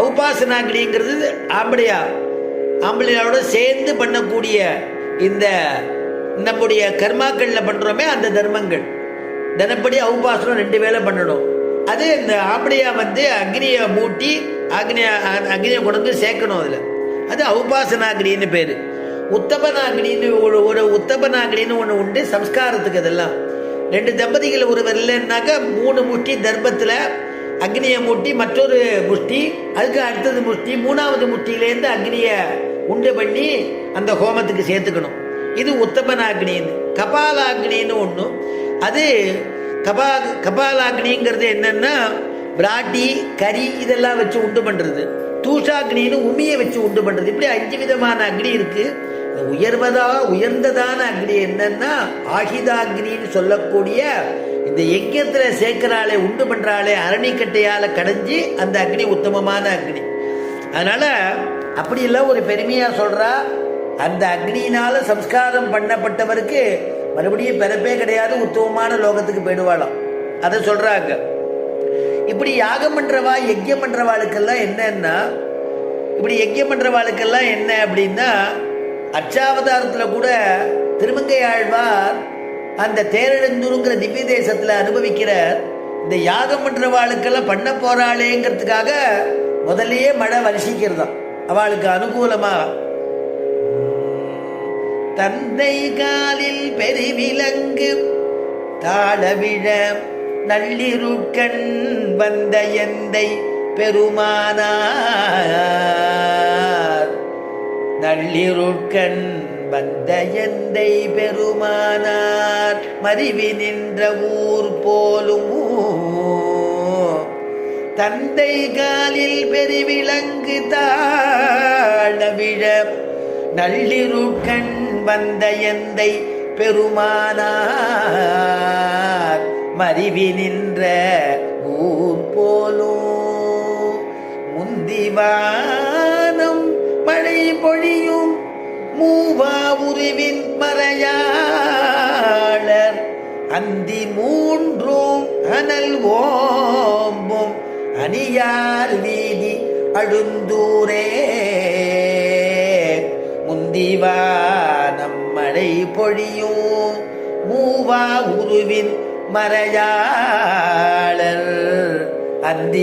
ஔபாசனாக்னிங்கிறது ஆம்பளையோட சேர்ந்து பண்ணக்கூடிய இந்த நம்முடைய கர்மாக்களில் பண்ணுறோமே அந்த தர்மங்கள் தினப்படி ஔபாசனம் 2 வேளை பண்ணணும். அது இந்த ஆம்பளையா அக்னியை மூட்டி அக்னியை கொண்டு வந்து சேர்க்கணும். அதில் அது ஔபாசனாக்னின்னு பேர். உத்தபனாக்னின்னு ஒரு உத்தபனாக்னின்னு ஒன்று உண்டு சம்ஸ்காரத்துக்கு. அதெல்லாம் 2 தம்பதிகள் ஒரு வரலன்னாக்கா 3 முஷ்டி தர்ப்பத்தில் அக்னியை மூட்டி மற்றொரு முஷ்டி, அதுக்கு அடுத்தது முஷ்டி, 3வது முஷ்டியிலேருந்து அக்னியை உண்டு பண்ணி அந்த ஹோமத்துக்கு சேர்த்துக்கணும். இது உத்தபனாக்னின்னு. கபாலாக்னின்னு ஒன்று. அது கபாலாக்னிங்கிறது என்னன்னா பிராட்டி கறி இதெல்லாம் வச்சு உண்டு பண்ணுறது. தூஷாக்னின்னு உமியை வச்சு உண்டு பண்ணுறது. இப்படி 5 விதமான அக்னி இருக்கு. உயர்ந்ததான அக்னி என்னன்னா ஆஹிதாக்னின்னு சொல்லக்கூடிய இந்த யஜ்யத்தில் சேர்க்கிறாளே உண்டு பண்றாளே அரணிக்கட்டையால் கடைஞ்சி அந்த அக்னி உத்தமமான அக்னி. அதனால அப்படியெல்லாம் ஒரு பெருமையா சொல்றா. அந்த அக்னியினால சம்ஸ்காரம் பண்ணப்பட்டவருக்கு மறுபடியும் பிறப்பே கிடையாது, உத்தமமான லோகத்துக்கு போயிடுவாளாம். அதை சொல்றாங்க. இப்படி யாகம் பண்றவா யஜ்யம் பண்றவாளுக்கெல்லாம் என்னன்னா, இப்படி யஜ்யம் பண்றவாளுக்கெல்லாம் என்ன அப்படின்னா, அச்சாவதாரத்தில் கூட திருமங்கை ஆழ்வார் அந்த தேரெழுந்தூருங்கிற திவ்ய தேசத்தில் அனுபவிக்கிற இந்த யாகம் பண்றவாளுக்கெல்லாம் பண்ண போறாளேங்கிறதுக்காக முதல்லயே மழை வருஷிக்கிறதாம் அவளுக்கு அனுகூலமா. தந்தை காலில் பெருவிலங்கு தாழவிழ நள்ளிருட்கண் வந்த எந்தை பெருமானார். நள்ளிருட்கண் வந்த எந்தை பெருமானார் மறிவி நின்ற ஊர் போலும். தந்தை காலில் பெருவிலங்கு தாழவிழ நள்ளிருட்கண் வந்த எந்தை பெருமானார் மறிவி நின்ற ஊர் போலும். முந்திவானம் மழை பொழியும் மூவா உருவின் மறையாளர் அந்தி 3 அனல் ஓம்பும் அணியார் வீதி அழுந்தூரே. முந்திவானம் மழை பொழியும் மூவா உருவின் மறையாளர் அந்தி